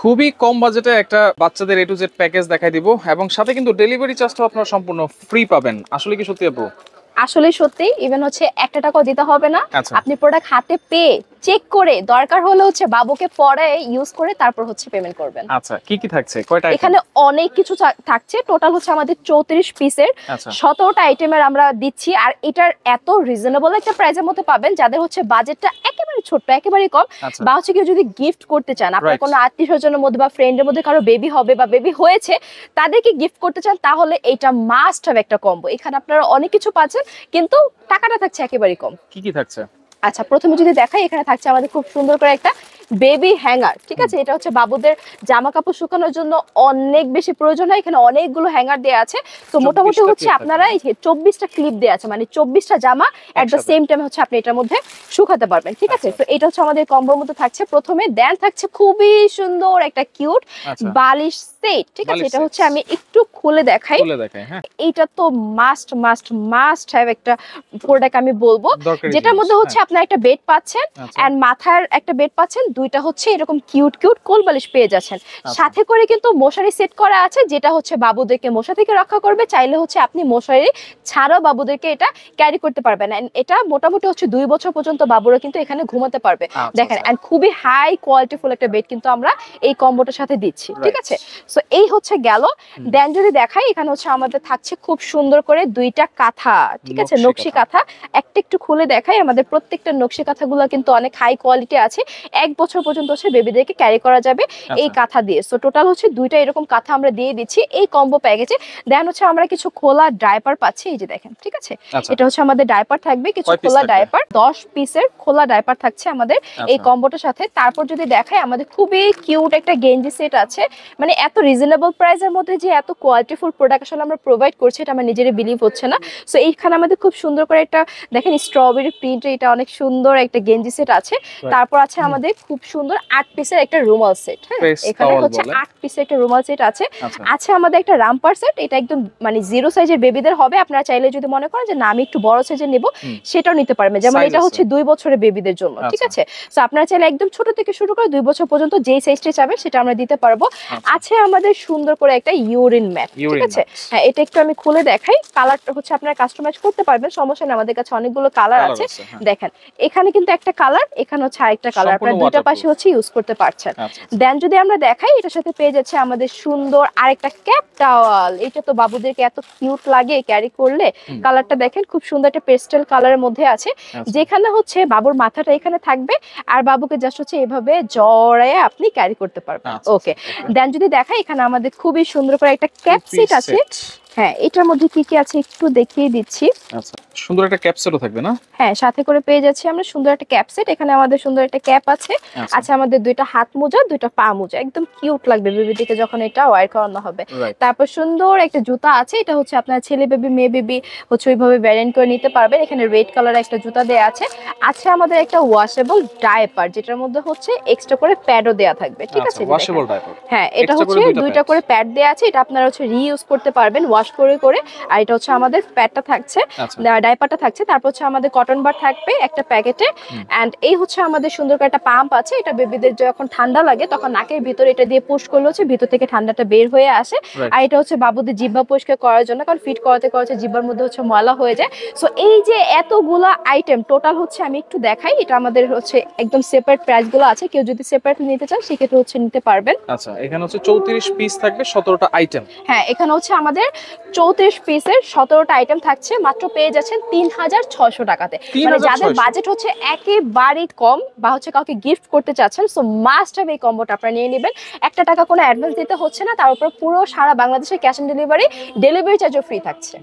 খুবই কম বাজেটে একটা বাচ্চাদের A to Z প্যাকেজ দেখাই দিব এবং সাথে কিন্তু ডেলিভারি চার্জটাও আপনারা সম্পূর্ণ ফ্রি পাবেন। আসলে কি সত্যি আপু? আসলে সত্যি ইভেন হচ্ছে 1 টাকাও দিতে হবে না। আচ্ছা। আপনি প্রোডাক্ট হাতে পেয়ে চেক করে দরকার হলে হচ্ছে বাবুকে পরে ইউজ করে তারপর হচ্ছে পেমেন্ট করবেন। আচ্ছা, কি থাকছে? কয়টা আইটেম? এখানে অনেক কিছু থাকছে। টোটাল হচ্ছে আমাদের 34 পিসের আচ্ছা। 17টা আইটেমের আমরা দিচ্ছি। আর এটার এত রিজনেবল একটা প্রাইসের মধ্যে পাবেন যাদের হচ্ছে বাজেটটা একেবারে ছোট্ট, একেবারে কম, আচ্ছা। বা হচ্ছে কেউ যদি গিফট করতে চান, আপনার Right. কোনো আত্মীয়স্বজনের মধ্যে বা ফ্রেন্ডের মধ্যে কারো বেবি হবে বা বেবি হয়েছে তাদেরকে গিফট করতে চান, তাহলে এটা মাস্ট হবে একটা কম্বো। এখানে আপনারা অনেক কিছু পাচ্ছেন কিন্তু টাকাটা থাকছে একেবারে কম। কি থাকছে? আচ্ছা, প্রথমে যদি দেখাই, এখানে থাকছে আমাদের খুব সুন্দর করে একটা বেবি হ্যাঙ্গার। ঠিক আছে, এটা হচ্ছে বাবুদের জামা কাপড় শুকানোর জন্য অনেক বেশি প্রয়োজন হয়। এখানে অনেকগুলো হ্যাঙ্গার দেওয়া আছে। তো মোটামুটি হচ্ছে আপনারা এই 24টা ক্লিপ দেওয়া আছে, মানে 24টা জামা এট দ্য সেম টাইম হচ্ছে আপনি এটার মধ্যে শুকাতে পারবেন। ঠিক আছে, তো এটা হচ্ছে আমাদের কম্বোর মধ্যে থাকছে। প্রথমে দেন থাকছে খুবই সুন্দর একটা কিউট বালিশ সেট। ঠিক আছে, এটা হচ্ছে আমি একটু খুলে দেখাই। এইটা তো মাস্ট মাস্ট মাস্ট হ্যাভ একটা প্রোডাক্ট আমি বলবো, যেটার মধ্যে হচ্ছে আপনার একটা বেড পাচ্ছেন এন্ড মাথার একটা বেড পাচ্ছেন, দুইটা হচ্ছে এরকম কিউট কিউট কোল বালিশ পেয়ে যাচ্ছেন। সাথে করে কিন্তু মশারি সেট করা আছে, যেটা হচ্ছে বাবুদেরকে মশা থেকে রক্ষা করবে। চাইলে হচ্ছে আপনি মশারি ছাড়াও বাবুদেরকে এটা ক্যারি করতে পারবেন। এটা মোটামুটি হচ্ছে 2 বছর পর্যন্ত বাবুরা কিন্তু এখানে ঘুমাতে পারবে। দেখেন, এন্ড খুবই হাই কোয়ালিটিফুল একটা বেড কিন্তু আমরা এই কম্বোটার সাথে দিচ্ছি। ঠিক আছে, সো এই হচ্ছে গেল। দেন যদি দেখাই, এখানে হচ্ছে আমাদের থাকছে খুব সুন্দর করে দুইটা কাঁথা। ঠিক আছে, নকশি কাঁথা। একটা একটু খুলে দেখাই। আমাদের প্রত্যেকটা নকশি কাঁথাগুলো কিন্তু অনেক হাই কোয়ালিটি আছে। 1 বছর পর্যন্ত হচ্ছে বেবিদেরকে ক্যারি করা যাবে এই কাঁথা দিয়ে। সো টোটাল হচ্ছে দুইটা এরকম কাঁথা আমরা দিয়ে দিচ্ছি এই কম্বো প্যাকেজে। দেন হচ্ছে আমরা কিছু খোলা ডায়াপার পাচ্ছি, এই যে দেখেন। ঠিক আছে, এটা হচ্ছে আমাদের ডায়াপার থাকবে, কিছু খোলা ডায়াপার 10 পিসের খোলা ডায়াপার থাকছে আমাদের এই কম্বোটার সাথে। তারপর যদি দেখাই, আমাদের খুবই কিউট একটা গেঞ্জি সেট আছে। মানে এত রিজনেবল প্রাইসের মধ্যে যে এত কোয়ালিটিফুল প্রোডাক্ট আসলে আমরা প্রোভাইড করছি, এটা আমার নিজেরই বিলিভ হচ্ছে না। সো এইখানে আমাদের খুব সুন্দর করে একটা দেখেন স্ট্রবেরি প্রিন্ট, এটা অনেক সুন্দর একটা গেঞ্জি সেট আছে। তারপর আছে আমাদের খুব সুন্দর 8 পিসের একটা রুমাল সেট। হ্যাঁ, এখানে হচ্ছে 8 পিসের একটা রুমাল সেট আছে। আছে আমাদের একটা রামপার সেট, এটা একদম মানে 0 সাইজের বেবিদের হবে। আপনারা চাইলে যদি মনে করেন যে না আমি একটু বড় সাইজের নেব, সেটাও নিতে পারবেন। যেমন এটা হচ্ছে 2 বছরের বেবিদের জন্য। ঠিক আছে, সো আপনারা চাইলে একদম ছোট থেকে শুরু করে 2 বছর পর্যন্ত যেই সাইজটা চাবেন সেটা আমরা দিতে পারবো। আছে আমাদের সুন্দর করে একটা ইউরিন ম্যাট। ঠিক আছে, হ্যাঁ, এটা একটু আমি খুলে দেখাই। কালারটা হচ্ছে আপনারা কাস্টমাইজ করতে পারবেন, সমস্যা নেই। আমাদের কাছে অনেকগুলো কালার আছে। দেখেন, এখানে কিন্তু একটা কালার, এখানে হচ্ছে আরেকটা কালার, আপনারা দুইটা পাশে হচ্ছে ইউজ করতে পারছেন। দেন যদি আমরা দেখাই, এটার সাথে পেয়ে যাচ্ছে আমাদের সুন্দর আরেকটা ক্যাপ টাওয়াল। এটা তো বাবুদেরকে এত কিউট লাগে ক্যারি করলে। কালারটা দেখেন, খুব সুন্দর একটা পেস্টেল কালারের মধ্যে আছে, যেখানে হচ্ছে বাবুর মাথাটা এখানে থাকবে আর বাবুকে জাস্ট হচ্ছে এভাবে জড়ায় আপনি ক্যারি করতে পারবেন। ওকে, দেন যদি দেখাই, এখানে আমাদের খুবই সুন্দর করে একটা ক্যাপ সেট আছে। হ্যাঁ, এটার মধ্যে কি কি আছে একটু দেখিয়ে দিচ্ছি। আচ্ছা, সুন্দর একটা ক্যাপ সেটও থাকবে না? হ্যাঁ, সাথে করে পেয়ে যাচ্ছি আমরা সুন্দর একটা ক্যাপ সেট। এখানে আমাদের সুন্দর একটা ক্যাপ আছে। আচ্ছা, আমাদের দুইটা হাত মোজা, দুইটা পা মোজা, একদম কিউট লাগবে বেবিটিকে যখন এটা ওয়্যার করানো হবে। তারপর সুন্দর একটা জুতা আছে, এটা হচ্ছে আপনার ছেলে বেবি মেয়ে বেবি হচ্ছে ওইভাবে ভ্যারিয়েন্ট করে নিতে পারবেন। এখানে রেড কালার একটা জুতা দেয়া আছে। আছে আমাদের একটা ওয়াশেবল ডায়াপার, যেটার মধ্যে হচ্ছে এক্সট্রা করে প্যাডও দেয়া থাকবে। ঠিক আছে, ওয়াশেবল ডায়াপার। হ্যাঁ, এটা হচ্ছে দুইটা করে প্যাড দেয়া আছে। এটা আপনারা হচ্ছে রিইউজ করতে পারবেন ওয়াশ করে করে। আর এটা হচ্ছে আমাদের প্যাডটা থাকছে, ডায়াপারটা থাকছে। তারপর হচ্ছে আমাদের কটন বার থাকবে একটা প্যাকেটে। এন্ড এই হচ্ছে আমাদের সুন্দর করে একটা পাম্প আছে, এটা বেবিদের যখন ঠান্ডা লাগে তখন নাকের ভিতরে এটা দিয়ে পুশ করলে হচ্ছে ভিতর থেকে ঠান্ডাটা বের হয়ে আসে। আর এটা হচ্ছে বাবুদের জিহ্বা পরিষ্কার করার জন্য, কারণ ফিট করাতে করাতে জিহ্বার মধ্যে হচ্ছে ময়লা হয়ে যায়। সো এই যে এতগুলা আইটেম টোটাল হচ্ছে আমি একটু দেখাই। এটা আমাদের হচ্ছে একদম সেপারেট প্রাইস গুলো আছে, কেউ যদি সেপারেট নিতে চান সেক্ষেত্রে হচ্ছে নিতে পারবেন। আচ্ছা, এখানে হচ্ছে 34 পিস থাকবে, 17টা আইটেম। হ্যাঁ, এখানে হচ্ছে আমাদের 34 পিসের 17টা আইটেম থাকছে, মাত্র পেয়ে যাচ্ছেন 3600 টাকাতে। মানে যাদের বাজেট হচ্ছে একেবারে কম বা হচ্ছে কাউকে গিফট করতে চাচ্ছেন, সো মাস্ট হ্যাভ এই কম্বোটা আপনারা নিয়ে নেবেন। 1 টাকা কোনো অ্যাডভান্স দিতে হচ্ছে না, তার উপর পুরো সারা বাংলাদেশে ক্যাশ অন ডেলিভারি, ডেলিভারি চার্জও ফ্রি থাকছে।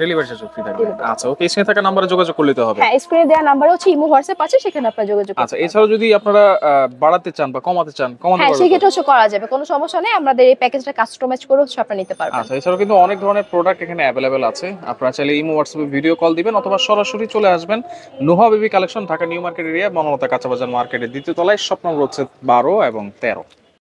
আচ্ছা, ওকে, স্ক্রিনে থাকা নম্বরে যোগাযোগ করলে তো হবে। হ্যাঁ, স্ক্রিনে দেওয়া নাম্বার হচ্ছে ইমো হোয়াটসঅ্যাপ আছে, সেখানে আপনারা যোগাযোগ করতে। আচ্ছা, এছাড়াও যদি আপনারা বাড়াতে চান বা কমাতে চান, কমাতে হ্যাঁ, পারবেন? সেক্ষেত্রে হচ্ছে করা যাবে, কোনো সমস্যা নেই। আমাদের এই প্যাকেজটা কাস্টমাইজ করে হচ্ছে আপনারা নিতে পারবেন। আচ্ছা, এছাড়াও কিন্তু অনেক ধরনের প্রোডাক্ট এখানে অ্যাভেলেবেল আছে। আপনারা চাইলে ইমো হোয়াটসঅ্যাপে ভিডিও কল দিবেন অথবা সরাসরি চলে আসবেন Noha baby collection, Dhaka new market area, Banalata কাঁচা বাজার মার্কেটের দ্বিতীয় তলায়। শপ নম্বর হচ্ছে 12 এবং 13।